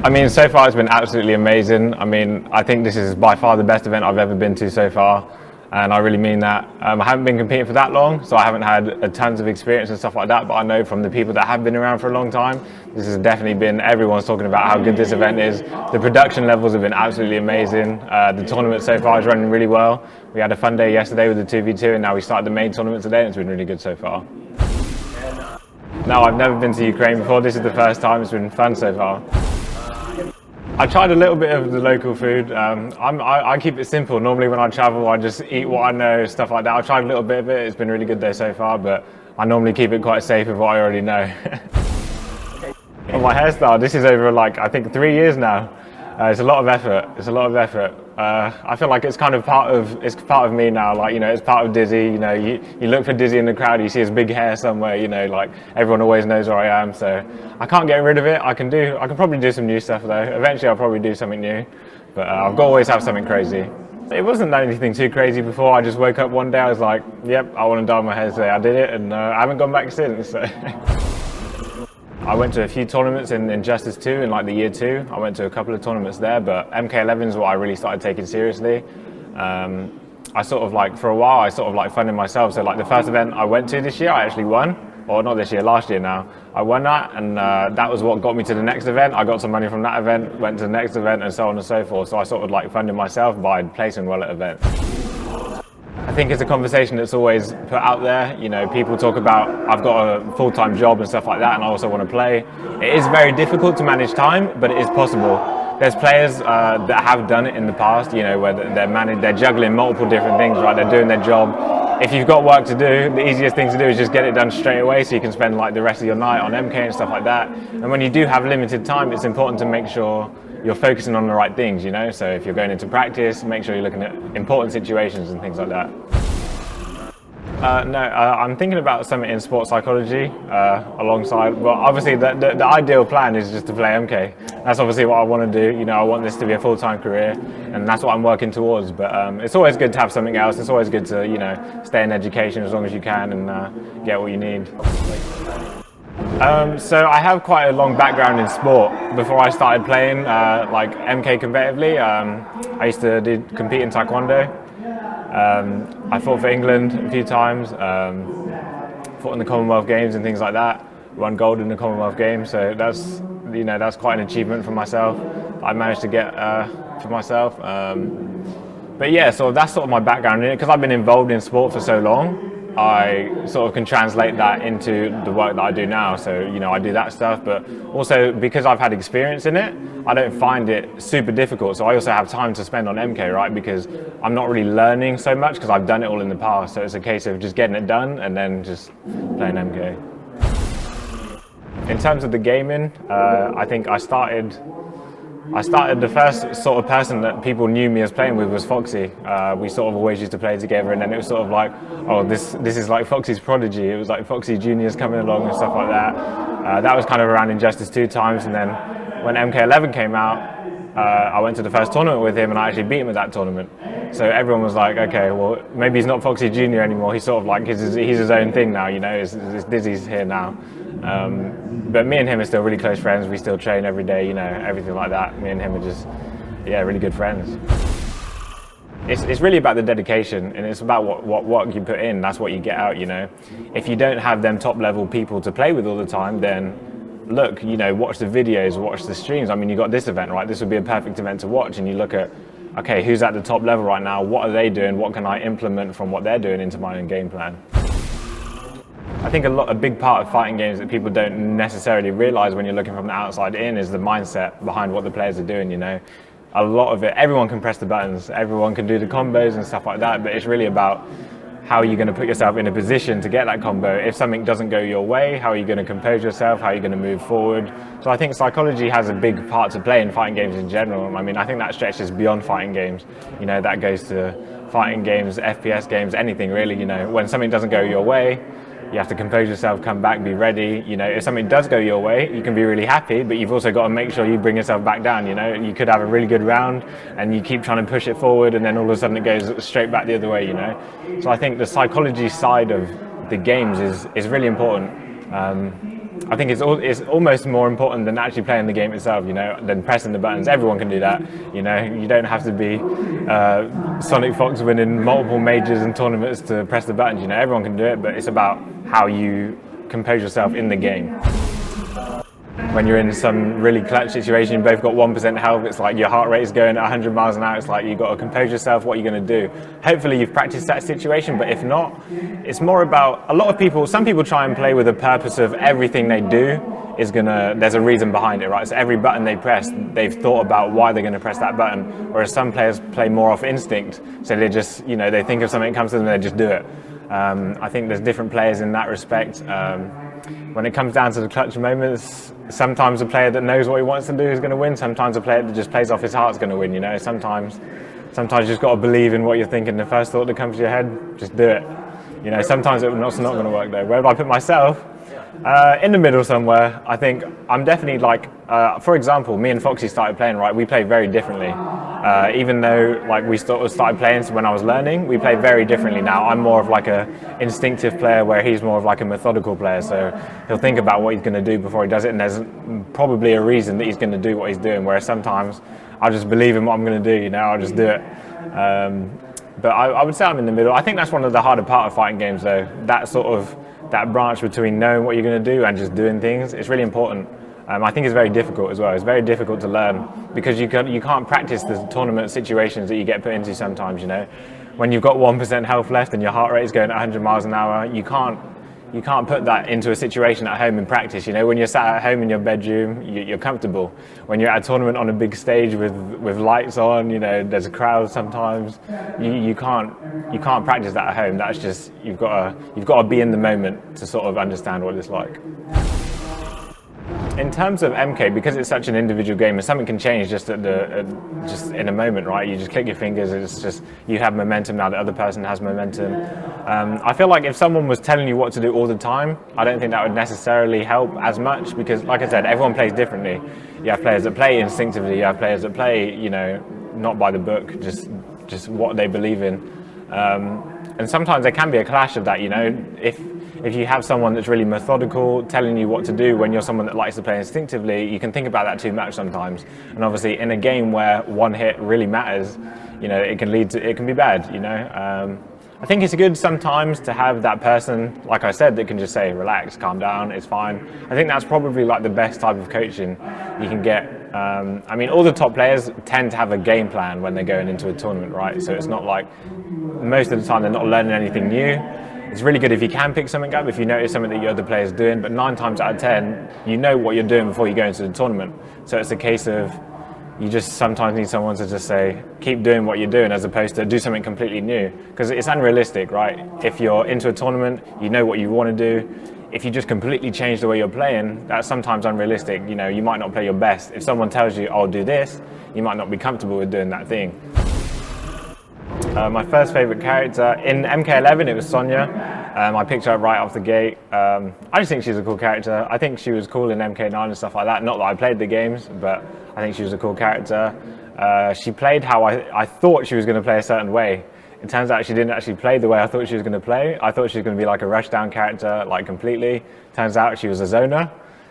I mean, so far it's been absolutely amazing. I mean, I think this is by far the best event I've ever been to so far, and I really mean that. I haven't been competing for that long, so I haven't had tons of experience and stuff like that, but I know from the people that have been around for a long time, this has definitely been, everyone's talking about how good this event is. The production levels have been absolutely amazing. The tournament so far is running really well. We had a fun day yesterday with the 2v2, and now we started the main tournament today, and it's been really good so far. No, I've never been to Ukraine before. This is the first time. It's been fun so far. I tried a little bit of the local food. I keep it simple. Normally when I travel, I just eat what I know, stuff like that. I've tried a little bit of it. It's been really good there so far, but I normally keep it quite safe with what I already know. On my hairstyle, this is over like, I think 3 years now. It's a lot of effort. It's a lot of effort. I feel like it's kind of part of me now. Like, you know, it's part of Dizzy. You know, you look for Dizzy in the crowd, you see his big hair somewhere. You know, like everyone always knows where I am. So I can't get rid of it. I can probably do some new stuff though. Eventually, I'll probably do something new. But I've got to always have something crazy. It wasn't anything too crazy before. I just woke up one day. I was like, yep, I want to dye my hair today. I did it, and I haven't gone back since. So. I went to a few tournaments in Justice 2 in like the year 2. I went to a couple of tournaments there, but MK11 is what I really started taking seriously. I sort of like, for a while, I sort of like funded myself. So like the first event I went to this year, I actually won. Or not this year, last year now. I won that, and that was what got me to the next event. I got some money from that event, went to the next event, and so on and so forth. So I sort of like funded myself by placing well at events. I think it's a conversation that's always put out there. You know, people talk about, I've got a full-time job and stuff like that, and I also want to play. It is very difficult to manage time, but it is possible. There's players that have done it in the past, you know, where they're juggling multiple different things, right? They're doing their job. If you've got work to do, the easiest thing to do is just get it done straight away, so you can spend like the rest of your night on MK and stuff like that. And when you do have limited time, it's important to make sure you're focusing on the right things, you know? So if you're going into practice, make sure you're looking at important situations and things like that. No, I'm thinking about something in sports psychology alongside, well, obviously the ideal plan is just to play MK. That's obviously what I want to do. You know, I want this to be a full-time career, and that's what I'm working towards. But it's always good to have something else. It's always good to, you know, stay in education as long as you can and get what you need. So I have quite a long background in sport. Before I started playing like MK competitively, I used to compete in Taekwondo. I fought for England a few times, fought in the Commonwealth Games and things like that. Won gold in the Commonwealth Games, so that's, you know, that's quite an achievement for myself. I managed to get for myself. But yeah, so that's sort of my background in it, because I've been involved in sport for so long. I sort of can translate that into the work that I do now. So, you know, I do that stuff, but also because I've had experience in it, I don't find it super difficult. So I also have time to spend on MK, right? Because I'm not really learning so much because I've done it all in the past. So it's a case of just getting it done and then just playing MK. In terms of the gaming, I think I started the first sort of person that people knew me as playing with was Foxy. We sort of always used to play together, and then it was sort of like, oh, this is like Foxy's prodigy. It was like Foxy Juniors coming along and stuff like that. That was kind of around Injustice 2 times, and then when MK11 came out, I went to the first tournament with him, and I actually beat him at that tournament. So everyone was like, okay, well, maybe he's not Foxy Junior anymore. He's sort of like, he's his own thing now, you know, it's Dizzy's here now. But me and him are still really close friends. We still train every day, you know, everything like that. Me and him are just, yeah, really good friends. It's really about the dedication, and it's about what work you put in. That's what you get out, you know. If you don't have them top level people to play with all the time, then look, you know, watch the videos, watch the streams. I mean, you got this event, right? This would be a perfect event to watch, and you look at, okay, who's at the top level right now? What are they doing? What can I implement from what they're doing into my own game plan? I think a big part of fighting games that people don't necessarily realize when you're looking from the outside in is the mindset behind what the players are doing, you know. A lot of it, everyone can press the buttons, everyone can do the combos and stuff like that, but it's really about how are you going to put yourself in a position to get that combo. If something doesn't go your way, how are you going to compose yourself? How are you going to move forward? So I think psychology has a big part to play in fighting games in general. I mean, I think that stretches beyond fighting games. You know, that goes to fighting games, FPS games, anything really. You know, when something doesn't go your way, you have to compose yourself, come back, be ready. You know, if something does go your way, you can be really happy, but you've also got to make sure you bring yourself back down. You know, you could have a really good round and you keep trying to push it forward, and then all of a sudden it goes straight back the other way, you know. So I think the psychology side of the games is really important. I think it's almost more important than actually playing the game itself, you know, than pressing the buttons. Everyone can do that, you know. You don't have to be Sonic Fox winning multiple majors and tournaments to press the buttons, you know. Everyone can do it, but it's about how you compose yourself in the game. When you're in some really clutch situation, you both got 1% health, it's like your heart rate is going at 100 miles an hour, it's like you've got to compose yourself, what you're going to do. Hopefully you've practiced that situation, but if not, it's more about, some people try and play with the purpose of everything they do there's a reason behind it, right? So every button they press, they've thought about why they're going to press that button, whereas some players play more off instinct, so they just, you know, they think of something that comes to them and they just do it. I think there's different players in that respect. When it comes down to the clutch moments, sometimes a player that knows what he wants to do is going to win. Sometimes a player that just plays off his heart is going to win. You know, sometimes you just got to believe in what you're thinking. The first thought that comes to your head, just do it. You know, sometimes it's not going to work though. Where do I put myself? In the middle somewhere. I think I'm definitely like, for example, me and Foxy started playing, right? We play very differently. Even though like we started playing when I was learning, we play very differently now. I'm more of like a instinctive player where he's more of like a methodical player. So he'll think about what he's going to do before he does it, and there's probably a reason that he's going to do what he's doing. Whereas sometimes I'll just believe in what I'm going to do, you know, I'll just do it. But I would say I'm in the middle. I think that's one of the harder part of fighting games though. That branch between knowing what you're going to do and just doing things, it's really important. I think it's very difficult as well. It's very difficult to learn because you can't practice the tournament situations that you get put into sometimes, you know. When you've got 1% health left and your heart rate is going at 100 miles an hour, you can't put that into a situation at home in practice, you know. When you're sat at home in your bedroom, you're comfortable. When you're at a tournament on a big stage with lights on, you know, there's a crowd sometimes, you can't practice that at home. That's just, you've got to be in the moment to sort of understand what it's like. In terms of MK, because it's such an individual game, and something can change just just in a moment, right? You just click your fingers, it's just, you have momentum now, the other person has momentum. I feel like if someone was telling you what to do all the time, I don't think that would necessarily help as much because, like I said, everyone plays differently. You have players that play instinctively, you have players that play, you know, not by the book, just what they believe in. And sometimes there can be a clash of that, you know. If you have someone that's really methodical, telling you what to do when you're someone that likes to play instinctively, you can think about that too much sometimes. And obviously in a game where one hit really matters, you know, it can be bad, you know. I think it's good sometimes to have that person, like I said, that can just say, relax, calm down, it's fine. I think that's probably like the best type of coaching you can get. I mean, all the top players tend to have a game plan when they're going into a tournament, right? So it's not like, most of the time they're not learning anything new. It's really good if you can pick something up, if you notice something that your other player's doing, but 9 times out of 10, you know what you're doing before you go into the tournament. So it's a case of, you just sometimes need someone to just say, keep doing what you're doing as opposed to do something completely new. Because it's unrealistic, right? If you're into a tournament, you know what you want to do. If you just completely change the way you're playing, that's sometimes unrealistic. You know, you might not play your best. If someone tells you, oh, do this, you might not be comfortable with doing that thing. My first favourite character, in MK11 it was Sonya. I picked her up right off the gate. I just think she's a cool character. I think she was cool in MK9 and stuff like that. Not that I played the games, but I think she was a cool character. She played how I thought she was going to play a certain way. It turns out she didn't actually play the way I thought she was going to play. I thought she was going to be like a Rushdown character, like completely. Turns out she was a zoner.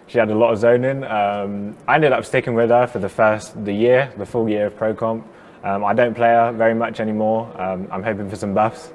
She had a lot of zoning. I ended up sticking with her for the full year of Pro Comp. I don't play her very much anymore. I'm hoping for some buffs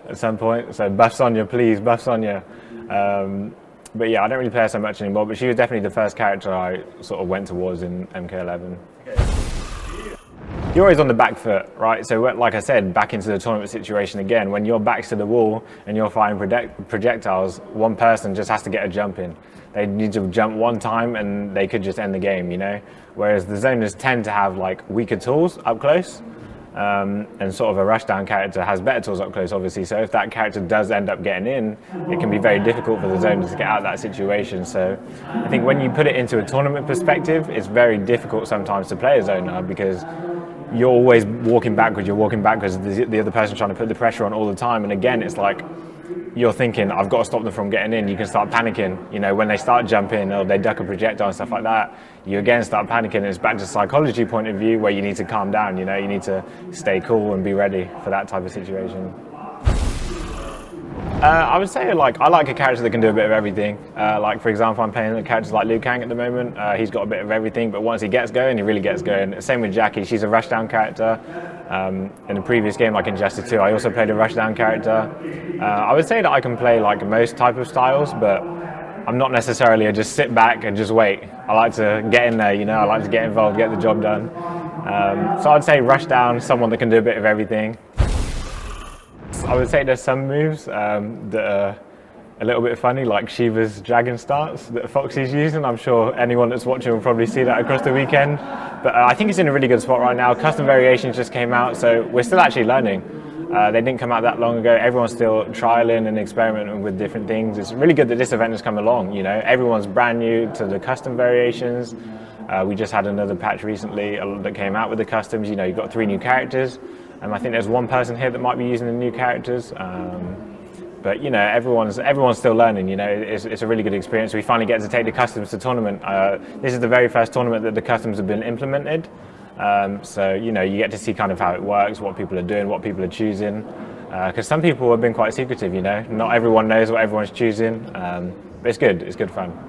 at some point. So buff Sonya, please, buff Sonya. But yeah, I don't really play her so much anymore, but she was definitely the first character I sort of went towards in MK11. You're always on the back foot, right? So like I said, back into the tournament situation again, when your back's to the wall and you're firing projectiles, one person just has to get a jump in. They need to jump one time and they could just end the game, you know? Whereas the zoners tend to have like weaker tools up close, and sort of a Rushdown character has better tools up close, obviously. So if that character does end up getting in, it can be very difficult for the zoners to get out of that situation. So I think when you put it into a tournament perspective, it's very difficult sometimes to play a zoner because you're always walking backwards, the other person's trying to put the pressure on all the time. And again, it's like, you're thinking, I've got to stop them from getting in. You can start panicking, you know, when they start jumping or they duck a projectile and stuff like that, you again start panicking. And it's back to psychology point of view where you need to calm down, you know, you need to stay cool and be ready for that type of situation. I would say like I like a character that can do a bit of everything. Like for example, I'm playing a character like Liu Kang at the moment. He's got a bit of everything, but once he gets going, he really gets going. Same with Jackie. She's a Rushdown character. In the previous game, like Injustice 2, I also played a Rushdown character. I would say that I can play like most type of styles, but I'm not necessarily a just sit back and just wait. I like to get in there, you know. I like to get involved, get the job done. So I'd say Rushdown, someone that can do a bit of everything. I would say there's some moves that are a little bit funny, like Shiva's dragon starts that Foxy's using. I'm sure anyone that's watching will probably see that across the weekend. But I think it's in a really good spot right now. Kustom Variations just came out, so we're still actually learning. They didn't come out that long ago. Everyone's still trialing and experimenting with different things. It's really good that this event has come along. You know, everyone's brand new to the Kustom Variations. We just had another patch recently that came out with the customs. You know, you've got 3 new characters. I think there's one person here that might be using the new characters. But you know, everyone's still learning. You know, it's a really good experience. We finally get to take the customs to tournament. This is the very first tournament that the customs have been implemented. So you know, you get to see kind of how it works, what people are doing, what people are choosing. Because some people have been quite secretive. You know, not everyone knows what everyone's choosing. But it's good. It's good fun.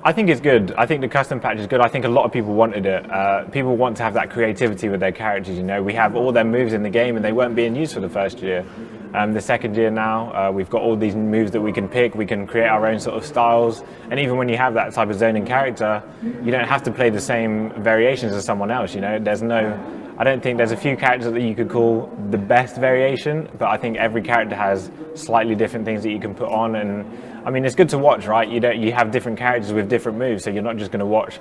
I think it's good. I think the custom patch is good. I think a lot of people wanted it. People want to have that creativity with their characters, you know. We have all their moves in the game and they weren't being used for the first year. The second year now, we've got all these moves that we can pick. We can create our own sort of styles. And even when you have that type of zoning character, you don't have to play the same variations as someone else, you know. I don't think there's a few characters that you could call the best variation, but I think every character has slightly different things that you can put on. And I mean, it's good to watch, right? You have different characters with different moves, so you're not just going to watch,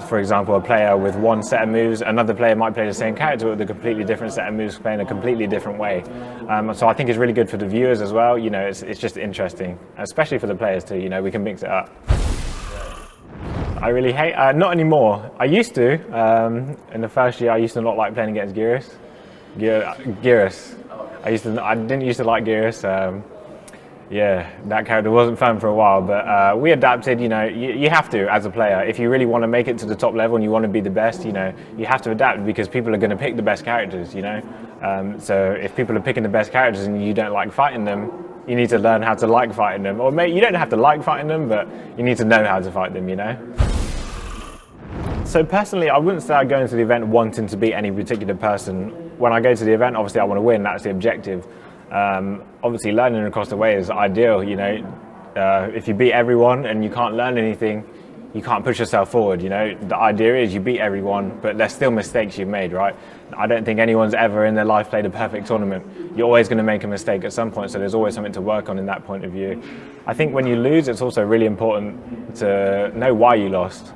for example, a player with one set of moves. Another player might play the same character with a completely different set of moves, playing a completely different way. So I think it's really good for the viewers as well. You know, it's just interesting, especially for the players too. You know, we can mix it up. I really hate, not anymore. I used to. In the first year, I used to not like playing against Gyros. I didn't used to like Gyros. Yeah, that character wasn't fun for a while, but we adapted. You know, you have to as a player. If you really want to make it to the top level and you want to be the best, you know, you have to adapt because people are going to pick the best characters, you know. So if people are picking the best characters and you don't like fighting them, you need to learn how to like fighting them. Or maybe you don't have to like fighting them, but you need to know how to fight them, you know. So personally, I wouldn't say I go into the event wanting to beat any particular person. When I go to the event, obviously I want to win, that's the objective. Obviously learning across the way is ideal, you know. If you beat everyone and you can't learn anything, you can't push yourself forward, you know. The idea is you beat everyone, but there's still mistakes you've made, right? I don't think anyone's ever in their life played a perfect tournament. You're always going to make a mistake at some point, so there's always something to work on in that point of view. I think when you lose, it's also really important to know why you lost.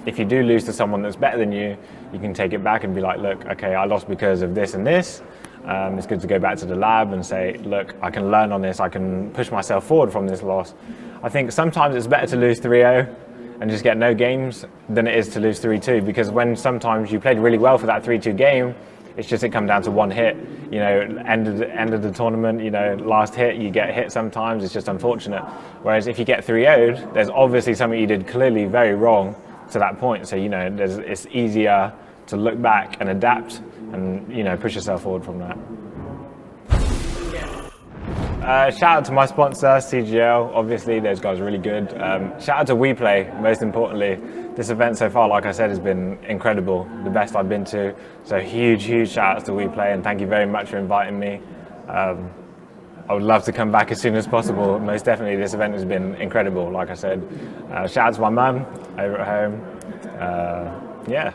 If you do lose to someone that's better than you, you can take it back and be like, look, okay, I lost because of this and this. It's good to go back to the lab and say, look, I can learn on this, I can push myself forward from this loss. I think sometimes it's better to lose 3-0 and just get no games than it is to lose 3-2, because when sometimes you played really well for that 3-2 game, it's just it come down to one hit. You know, end of the tournament, you know, last hit, you get hit sometimes, it's just unfortunate. Whereas if you get 3-0'd, there's obviously something you did clearly very wrong to that point. So, you know, it's easier to look back and adapt and, you know, push yourself forward from that. Shout out to my sponsor, CGL. Obviously, those guys are really good. Shout out to WePlay, most importantly. This event so far, like I said, has been incredible. The best I've been to. So huge shout outs to WePlay, and thank you very much for inviting me. I would love to come back as soon as possible. Most definitely, this event has been incredible, like I said. Shout out to my mum over at home. Yeah.